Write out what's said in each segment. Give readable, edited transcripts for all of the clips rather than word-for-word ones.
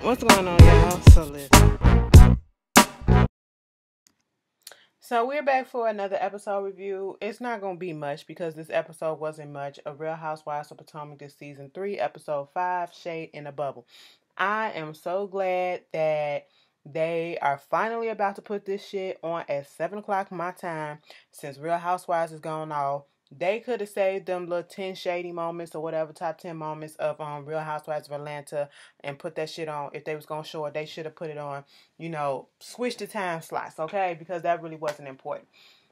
What's going on, y'all? So we're back for another episode review. It's not gonna be much because this episode wasn't much. A Real Housewives of Potomac, this season 3, episode 5, Shade in a Bubble. I am so glad that they are finally about to put this shit on at 7 o'clock my time, since Real Housewives is going off. They could have saved them little 10 shady moments or whatever, top 10 moments of Real Housewives of Atlanta, and put that shit on. If they was going to show it, they should have put it on, switch the time slots, okay? Because that really wasn't important.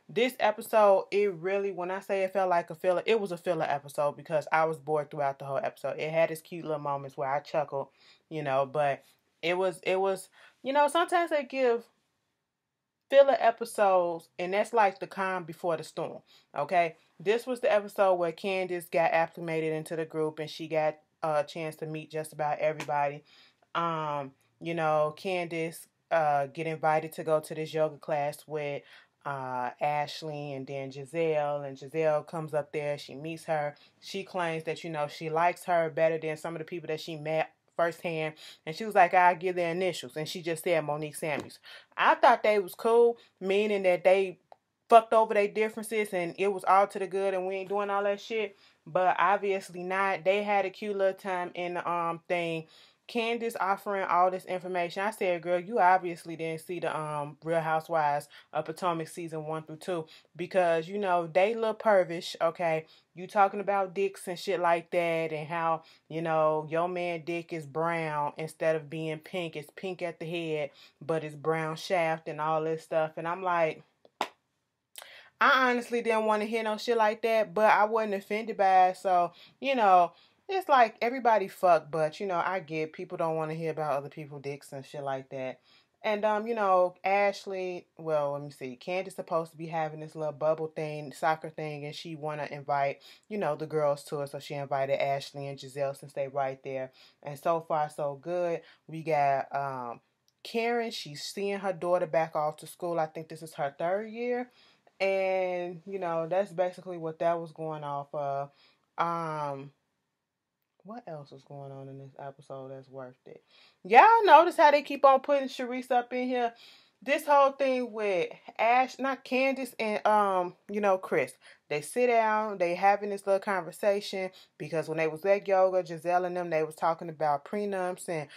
This episode, it really, when I say it felt like a filler, it was a filler episode because I was bored throughout the whole episode. It had its cute little moments where I chuckled, but it was, sometimes they give filler episodes, and that's like the calm before the storm, okay? This was the episode where Candace got acclimated into the group and she got a chance to meet just about everybody. Candace get invited to go to this yoga class with Ashley and then Giselle, and Giselle comes up there. She meets her. She claims that she likes her better than some of the people that she met firsthand, and she was like, I'll give their initials, and she just said Monique Samuels. I thought they was cool, meaning that they fucked over their differences and it was all to the good and we ain't doing all that shit, but obviously not. They had a cute little time in the thing. Candace offering all this information. I said, girl, you obviously didn't see the Real Housewives of Potomac season 1 through 2, because they look pervish, okay? You talking about dicks and shit like that, and how your man dick is brown instead of being pink. It's pink at the head, but it's brown shaft and all this stuff. And I'm like, I honestly didn't want to hear no shit like that, but I wasn't offended by it. So, it's like everybody fuck, but I get people don't want to hear about other people's dicks and shit like that. And Ashley, well, let me see. Candace supposed to be having this little bubble thing, soccer thing, and she wanna invite, the girls to it. So she invited Ashley and Giselle since they right there. And so far so good. We got Karen, she's seeing her daughter back off to school. I think this is her 3rd year. And, that's basically what that was going off of. What else was going on in this episode that's worth it? Y'all notice how they keep on putting Sharice up in here? This whole thing with not Candace and Chris. They sit down, they having this little conversation because when they was at yoga, Giselle and them, they was talking about prenups, and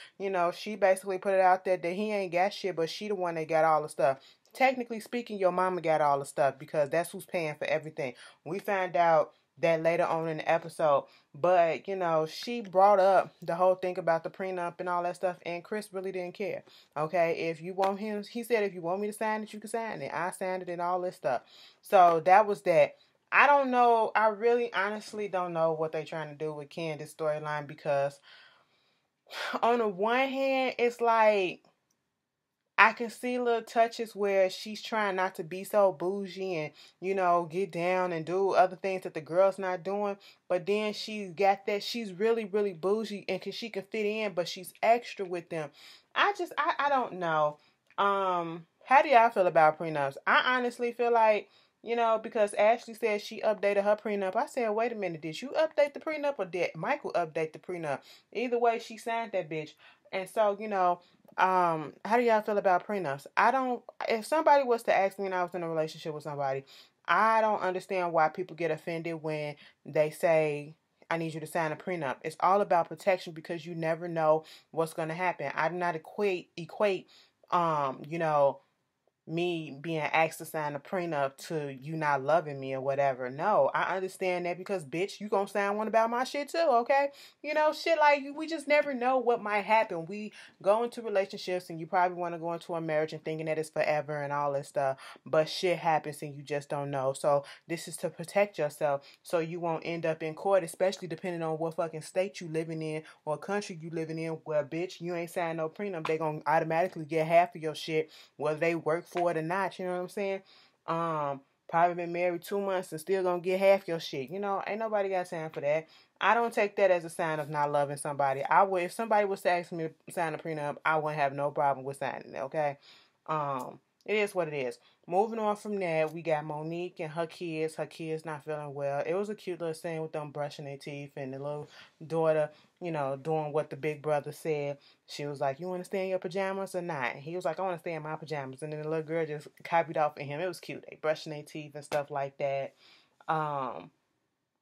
she basically put it out there that he ain't got shit, but she the one that got all the stuff. Technically speaking, your mama got all the stuff because that's who's paying for everything. We found out that later on in the episode. But, she brought up the whole thing about the prenup and all that stuff, and Chris really didn't care. Okay, if you want him, he said, if you want me to sign it, you can sign it. I signed it and all this stuff. So that was that. I don't know. I really honestly don't know what they're trying to do with Candace's storyline, because on the one hand, it's like, I can see little touches where she's trying not to be so bougie and, get down and do other things that the girl's not doing. But then she got that she's really, really bougie and she can fit in, but she's extra with them. I don't know. How do y'all feel about prenups? I honestly feel like, because Ashley said she updated her prenup. I said, wait a minute, did you update the prenup or did Michael update the prenup? Either way, she signed that bitch. And so, how do y'all feel about prenups? If somebody was to ask me and I was in a relationship with somebody, I don't understand why people get offended when they say, I need you to sign a prenup. It's all about protection because you never know what's going to happen. I do not equate, me being asked to sign a prenup to you not loving me or whatever. No, I understand that because, bitch, you gonna sign one about my shit too, okay? Shit like, we just never know what might happen. We go into relationships and you probably want to go into a marriage and thinking that it's forever and all this stuff, but shit happens and you just don't know. So this is to protect yourself so you won't end up in court, especially depending on what fucking state you living in or country you living in, where, bitch, you ain't signed no prenup. They gonna automatically get half of your shit, whether they work for it or not, you know what I'm saying? Probably been married 2 months and still gonna get half your shit. Ain't nobody got time for that. I don't take that as a sign of not loving somebody. I if somebody was to ask me to sign a prenup, I wouldn't have no problem with signing it, okay? It is what it is. Moving on from that, we got Monique and her kids. Her kids not feeling well. It was a cute little scene with them brushing their teeth and the little daughter, doing what the big brother said. She was like, "You want to stay in your pajamas or not?" He was like, "I want to stay in my pajamas." And then the little girl just copied off of him. It was cute. They brushing their teeth and stuff like that. Um,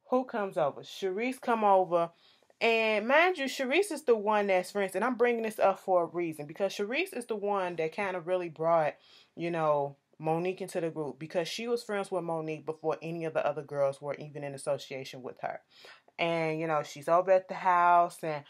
who comes over? Sharice come over. And mind you, Sharice is the one that's friends. And I'm bringing this up for a reason. Because Sharice is the one that kind of really brought, Monique into the group. Because she was friends with Monique before any of the other girls were even in association with her. And, she's over at the house and,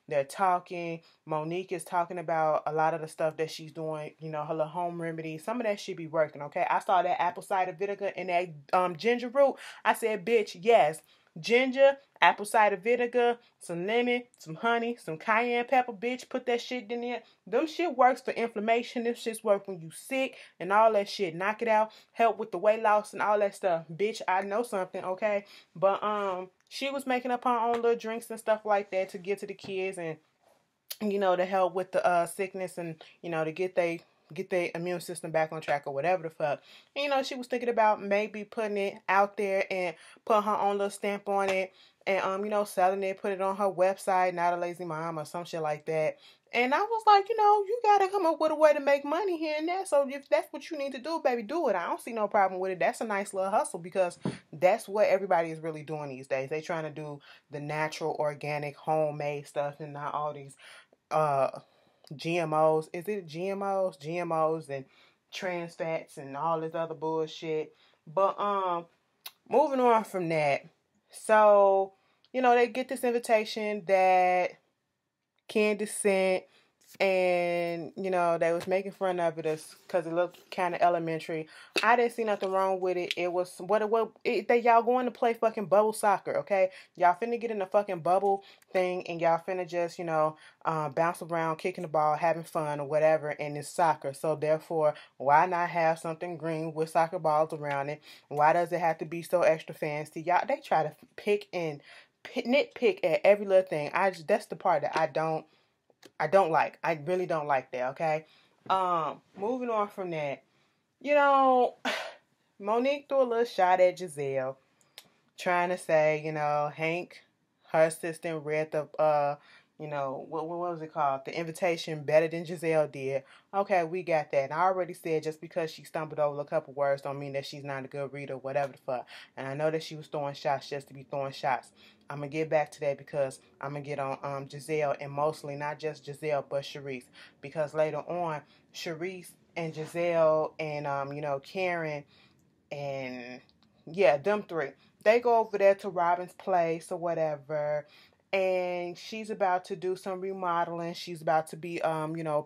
they're talking. Monique is talking about a lot of the stuff that she's doing, her little home remedies. Some of that should be working, okay? I saw that apple cider vinegar and that ginger root. I said, bitch, yes. Ginger, apple cider vinegar, some lemon, some honey, some cayenne pepper, bitch. Put that shit in there. Them shit works for inflammation. Them shit work when you sick and all that shit. Knock it out. Help with the weight loss and all that stuff. Bitch, I know something, okay? But she was making up her own little drinks and stuff like that to give to the kids and to help with the sickness and to get their immune system back on track or whatever the fuck. And, she was thinking about maybe putting it out there and put her own little stamp on it and selling it, put it on her website, Not a Lazy Mom or some shit like that. And I was like, you gotta come up with a way to make money here and there. So if that's what you need to do, baby, do it. I don't see no problem with it. That's a nice little hustle because that's what everybody is really doing these days. They trying to do the natural, organic, homemade stuff and not all these uh GMOs. Is it GMOs? GMOs and trans fats and all this other bullshit. But moving on from that. So, they get this invitation that Candace sent, and they was making fun of it because it looked kind of elementary. I didn't see nothing wrong with it. It was they y'all going to play fucking bubble soccer, okay? Y'all finna get in the fucking bubble thing and y'all finna just bounce around, kicking the ball, having fun or whatever, and it's soccer. So therefore, why not have something green with soccer balls around it? Why does it have to be so extra fancy? Y'all, they try to nitpick at every little thing. That's the part that I don't like. I really don't like that, okay? Moving on from that. Monique threw a little shot at Giselle, trying to say, Hank, her assistant, read the what was it called? The invitation better than Giselle did. Okay, we got that. And I already said just because she stumbled over a couple words don't mean that she's not a good reader, whatever the fuck. And I know that she was throwing shots just to be throwing shots. I'm going to get back to that because I'm going to get on Giselle, and mostly not just Giselle, but Sharice. Because later on, Sharice and Giselle and, Karen and, yeah, them three, they go over there to Robin's place or whatever, and she's about to do some remodeling. She's about to be,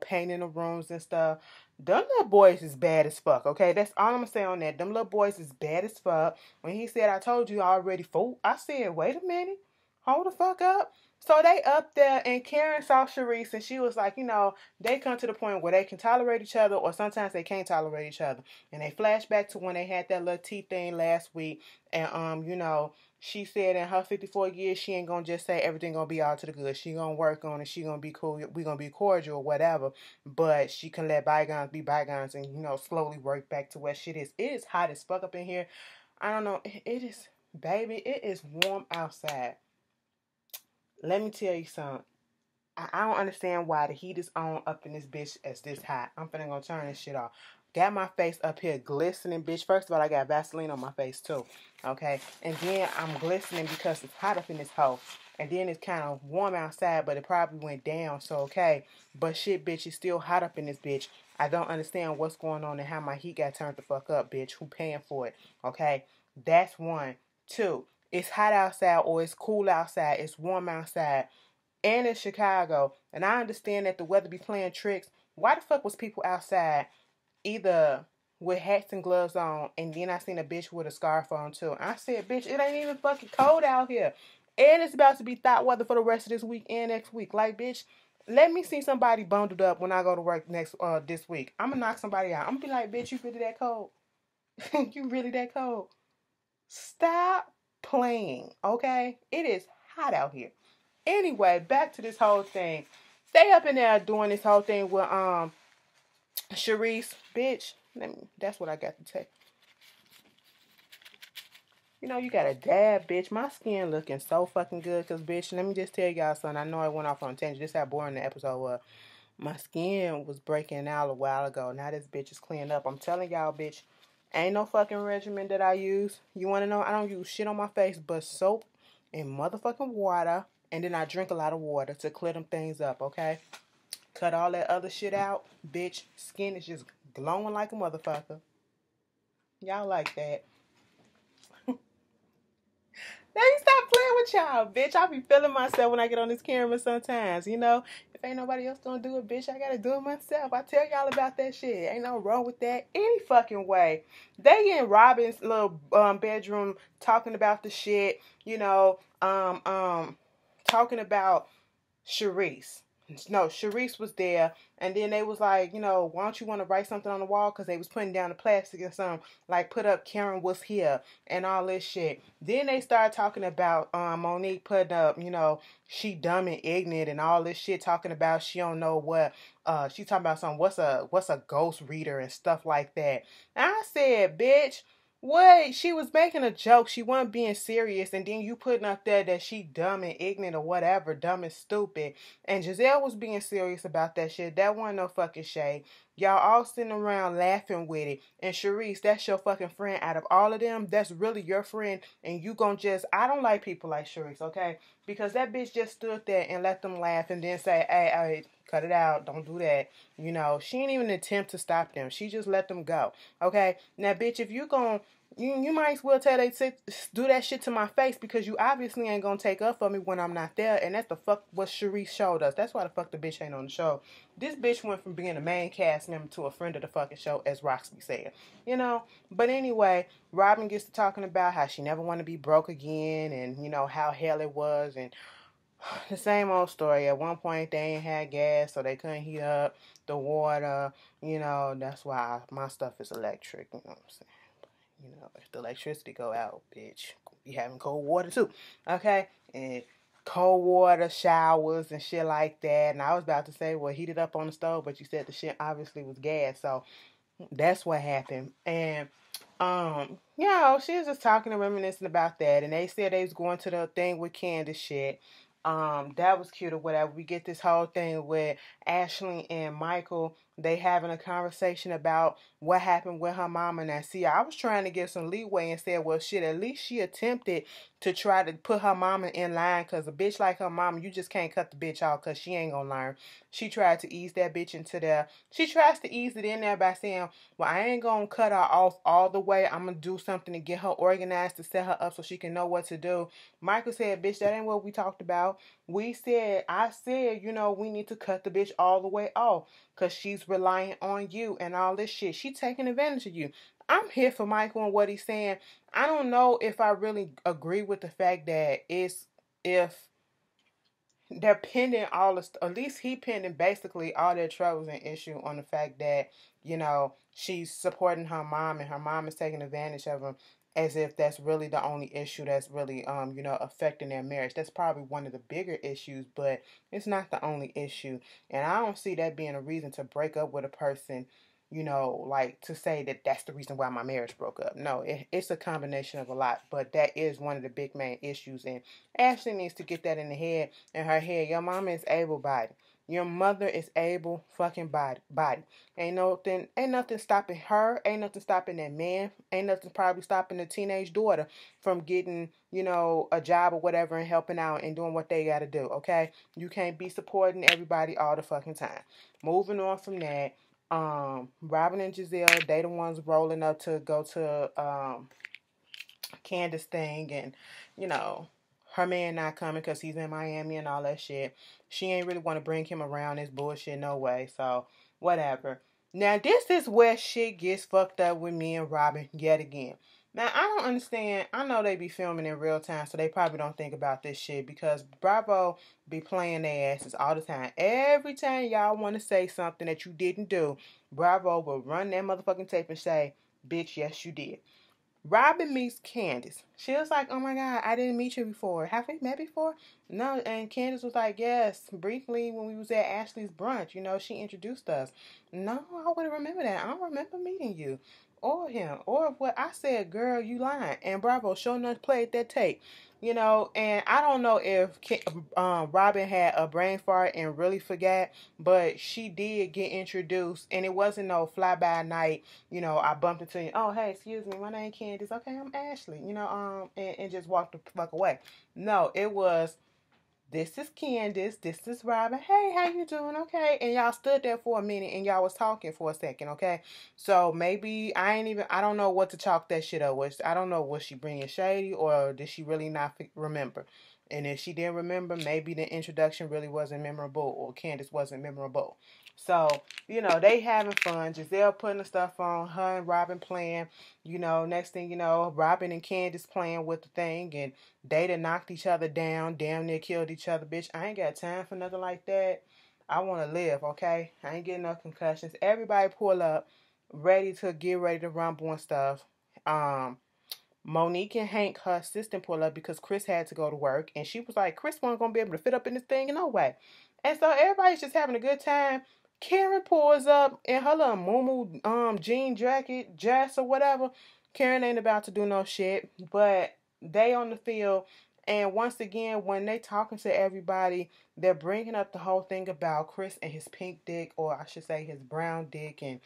painting the rooms and stuff. Them little boys is bad as fuck, okay? That's all I'm gonna say on that. Them little boys is bad as fuck. When he said, "I told you already, fool," I said, "Wait a minute. Hold the fuck up." So they up there, and Karen saw Sharice, and she was like, they come to the point where they can tolerate each other, or sometimes they can't tolerate each other. And they flash back to when they had that little tea thing last week, and she said in her 54 years, she ain't gonna just say everything gonna be all to the good. She gonna work on it. She gonna be cool. We gonna be cordial or whatever. But she can let bygones be bygones and, slowly work back to where shit is. It is hot as fuck up in here. I don't know. It is, baby, it is warm outside. Let me tell you something. I don't understand why the heat is on up in this bitch as this hot. I'm finna gonna turn this shit off. Got my face up here glistening, bitch. First of all, I got Vaseline on my face, too. Okay? And then I'm glistening because it's hot up in this hole. And then it's kind of warm outside, but it probably went down, so okay. But shit, bitch, it's still hot up in this bitch. I don't understand what's going on and how my heat got turned the fuck up, bitch. Who paying for it? Okay? That's one. Two, it's hot outside or it's cool outside. It's warm outside. And in Chicago. And I understand that the weather be playing tricks. Why the fuck was people outside either with hats and gloves on, and then I seen a bitch with a scarf on too? I said, bitch, it ain't even fucking cold out here. And it's about to be thought weather for the rest of this week and next week. Like, bitch, let me see somebody bundled up when I go to work this week. I'm gonna knock somebody out. I'm gonna be like, bitch, you really that cold? You really that cold? Stop playing, okay? It is hot out here. Anyway, back to this whole thing. They up in there doing this whole thing with Sharice, bitch. That's what I got to say. You know, you got a dab, bitch. My skin looking so fucking good. Because, bitch, let me just tell y'all something. I know I went off on a tangent. This how boring the episode was. My skin was breaking out a while ago. Now this bitch is cleaned up. I'm telling y'all, bitch, ain't no fucking regimen that I use. You want to know? I don't use shit on my face but soap and motherfucking water. And then I drink a lot of water to clear them things up, okay? Cut all that other shit out. Bitch, skin is just glowing like a motherfucker. Y'all like that. Let me stop playing with y'all, bitch. I be feeling myself when I get on this camera sometimes, you know? If ain't nobody else gonna do it, bitch, I gotta do it myself. I tell y'all about that shit. Ain't no wrong with that any fucking way. They in Robin's little bedroom talking about the shit, you know, talking about Sharice. No, Sharice was there, and then they was like, you know, why don't you want to write something on the wall? Because they was putting down the plastic and something, like put up Karen was here and all this shit. Then they started talking about Monique putting up, you know, she dumb and ignorant and all this shit, talking about she don't know what, she talking about something, what's a ghost reader and stuff like that. And I said, bitch, what? She was making a joke. She wasn't being serious. And then you putting up there that she dumb and ignorant or whatever, dumb and stupid. And Giselle was being serious about that shit. That wasn't no fucking shade. Y'all all sitting around laughing with it. And Sharice, that's your fucking friend. Out of all of them, that's really your friend. And you gonna just, I don't like people like Sharice, okay? Because that bitch just stood there and let them laugh and then say, hey, cut it out. Don't do that. You know, she ain't even attempt to stop them. She just let them go. Okay? Now, bitch, if you gon' you might as well tell they do that shit to my face because you obviously ain't gonna take up for me when I'm not there. And that's the fuck what Sharice showed us. That's why the fuck the bitch ain't on the show. This bitch went from being a main cast member to a friend of the fucking show, as Roxy said. You know? But anyway, Robin gets to talking about how she never want to be broke again and, you know, how hell it was and the same old story. At one point, they ain't had gas, so they couldn't heat up the water. You know, that's why my stuff is electric. You know what I'm saying? You know, if the electricity go out, bitch, be having cold water too. Okay? And cold water showers and shit like that. And I was about to say, well, heat it up on the stove, but you said the shit obviously was gas. So that's what happened. And you know, she was just talking and reminiscing about that. And they said they was going to the thing with Candace shit. That was cute or whatever. We get this whole thing with Ashley and Michael. They having a conversation about what happened with her mama. Now, see, I was trying to get some leeway and said, well, shit, at least she attempted to try to put her mama in line, because a bitch like her mama, you just can't cut the bitch off because she ain't gonna learn. She tried to ease that bitch into there. She tries to ease it in there by saying, well, I ain't gonna cut her off all the way. I'm gonna do something to get her organized, to set her up so she can know what to do. Michael said, bitch, that ain't what we talked about. I said, you know, we need to cut the bitch all the way off because she's relying on you and all this shit. She taking advantage of you. I'm here for Michael and what he's saying. I don't know if I really agree with the fact that if they're pending all the, at least he pending basically all their troubles and issue on the fact that, you know, she's supporting her mom and her mom is taking advantage of him, as if that's really the only issue that's really, you know, affecting their marriage. That's probably one of the bigger issues, but it's not the only issue. And I don't see that being a reason to break up with a person, you know, like to say that that's the reason why my marriage broke up. No, it's a combination of a lot, but that is one of the big main issues. And Ashley needs to get that in her head. Your mama is able-bodied. Your mother is able fucking body. Ain't nothing stopping her. Ain't nothing stopping that man. Ain't nothing probably stopping the teenage daughter from getting, you know, a job or whatever and helping out and doing what they gotta do, okay? You can't be supporting everybody all the fucking time. Moving on from that, Robin and Giselle, they the ones rolling up to go to Candace thing, and you know, her man not coming because he's in Miami and all that shit. She ain't really want to bring him around this bullshit no way, so whatever. Now this is where shit gets fucked up with me and Robin yet again. Now I don't understand. I know they be filming in real time, so they probably don't think about this shit because Bravo be playing their asses all the time. Every time y'all want to say something that you didn't do, Bravo will run that motherfucking tape and say, bitch, yes you did. Robin meets Candace. She was like, "Oh my God, I didn't meet you before. Have we met before?" No, and Candace was like, "Yes, briefly when we was at Ashley's brunch. She introduced us." No, I wouldn't remember that. I don't remember meeting you, or him, or what I said. Girl, you lying. And Bravo sure enough played that tape. And I don't know if Robin had a brain fart and really forgot, but she did get introduced, and it wasn't no fly by night. I bumped into you. Oh, hey, excuse me, my name Candace. Okay, I'm Ashley. And just walked the fuck away. No, it was, this is Candace, this is Robin. Hey, how you doing? Okay. And y'all stood there for a minute and y'all was talking for a second, okay? So maybe I don't know what to chalk that shit up with. I don't know, was she bringing shady or did she really not remember? And if she didn't remember, maybe the introduction really wasn't memorable or Candace wasn't memorable. So, they having fun. Giselle putting the stuff on, her and Robin playing. Next thing you know, Robin and Candace playing with the thing, and they done knocked each other down, damn near killed each other. Bitch, I ain't got time for nothing like that. I want to live, okay? I ain't getting no concussions. Everybody pull up, ready to rumble and stuff. Monique and Hank, her assistant, pull up because Chris had to go to work. And she was like, Chris wasn't going to be able to fit up in this thing in no way. And so everybody's just having a good time. Karen pulls up in her little moo jean jacket, dress or whatever. Karen ain't about to do no shit. But they on the field. And once again, when they talking to everybody, they're bringing up the whole thing about Chris and his pink dick, or I should say his brown dick. And,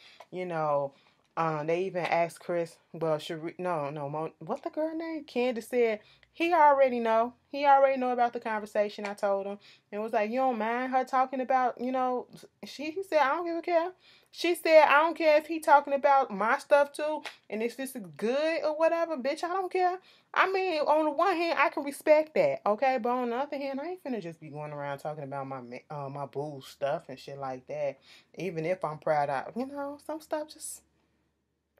they even asked Chris, well, what the girl name? Candace said, he already know. He already know about the conversation I told him. And was like, you don't mind her talking about, he said, I don't give a care. She said, I don't care if he talking about my stuff too. And if this is good or whatever, bitch, I don't care. I mean, on the one hand, I can respect that, okay? But on the other hand, I ain't finna just be going around talking about my boo stuff and shit like that. Even if I'm proud of, some stuff just...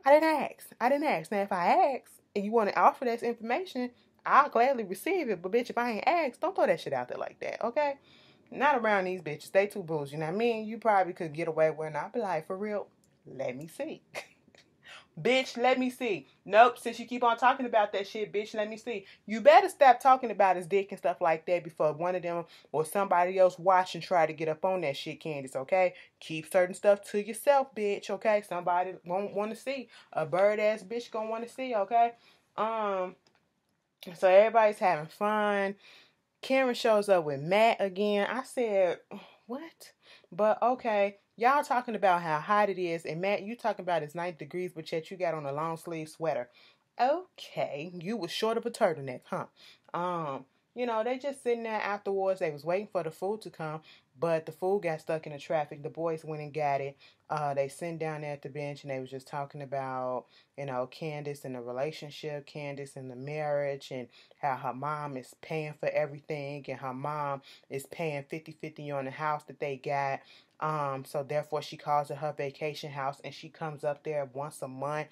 I didn't ask. Now, if I ask and you want to offer that information, I'll gladly receive it. But, bitch, if I ain't asked, don't throw that shit out there like that, okay? Not around these bitches. They too bougie. You know what I mean? You probably could get away with it. I'll be like, for real, let me see. Bitch, let me see. Nope, since you keep on talking about that shit, bitch, let me see. You better stop talking about his dick and stuff like that before one of them or somebody else watch and try to get up on that shit, Candace, okay? Keep certain stuff to yourself, bitch, okay? Somebody won't want to see. A bird-ass bitch gonna want to see, okay? So everybody's having fun. Karen shows up with Matt again. I said, what? But okay, y'all talking about how hot it is, and Matt, you talking about it's 90 degrees, but yet you got on a long sleeve sweater. Okay, you was short of a turtleneck, huh? They just sitting there afterwards. They was waiting for the food to come, but the food got stuck in the traffic. The boys went and got it. They sitting down there at the bench, and they was just talking about, Candace and the relationship, Candace and the marriage, and how her mom is paying for everything, and her mom is paying 50-50 on the house that they got. So therefore she calls it her vacation house, and she comes up there once a month.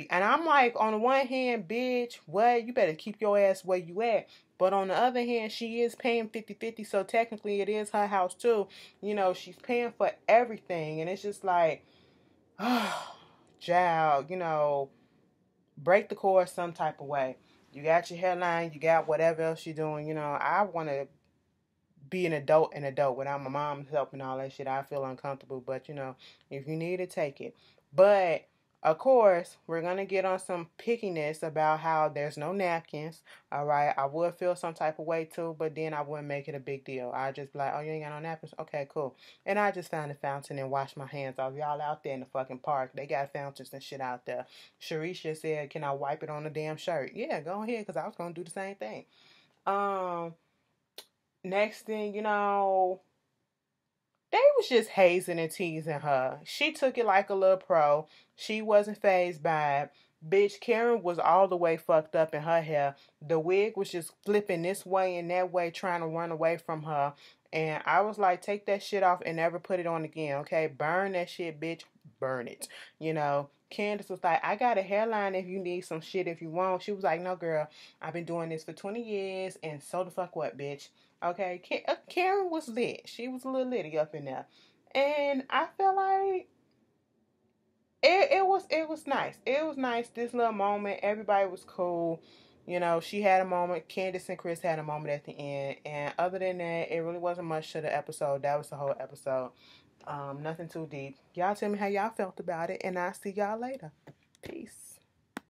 And I'm like, on the one hand, bitch, what? You better keep your ass where you at. But on the other hand, she is paying 50-50, so technically it is her house too. She's paying for everything, and it's just like, oh, child, break the cord some type of way. You got your hairline, you got whatever else you're doing. I want to be an adult without my mom helping all that shit. I feel uncomfortable, but if you need it, take it. But of course, we're gonna get on some pickiness about how there's no napkins. All right, I would feel some type of way too, but then I wouldn't make it a big deal. I just be like, oh, you ain't got no napkins? Okay, cool. And I just found a fountain and washed my hands off. Y'all out there in the fucking park, they got fountains and shit out there. Sharisha said, can I wipe it on the damn shirt? Yeah, go ahead, because I was gonna do the same thing. Next thing they was just hazing and teasing her. She took it like a little pro. She wasn't fazed by it. Bitch, Karen was all the way fucked up in her hair. The wig was just flipping this way and that way, trying to run away from her. And I was like, take that shit off and never put it on again, okay? Burn that shit, bitch. Burn it. Candace was like, I got a hairline if you need some shit if you want. She was like, no, girl. I've been doing this for 20 years, and so the fuck what, bitch? Okay, Karen was lit. She was a little litty up in there. And I felt like It was nice. It was nice. This little moment, everybody was cool. You know, she had a moment. Candace and Chris had a moment at the end, and other than that, it really wasn't much to the episode. That was the whole episode. Nothing too deep. Y'all tell me how y'all felt about it, and I'll see y'all later. Peace.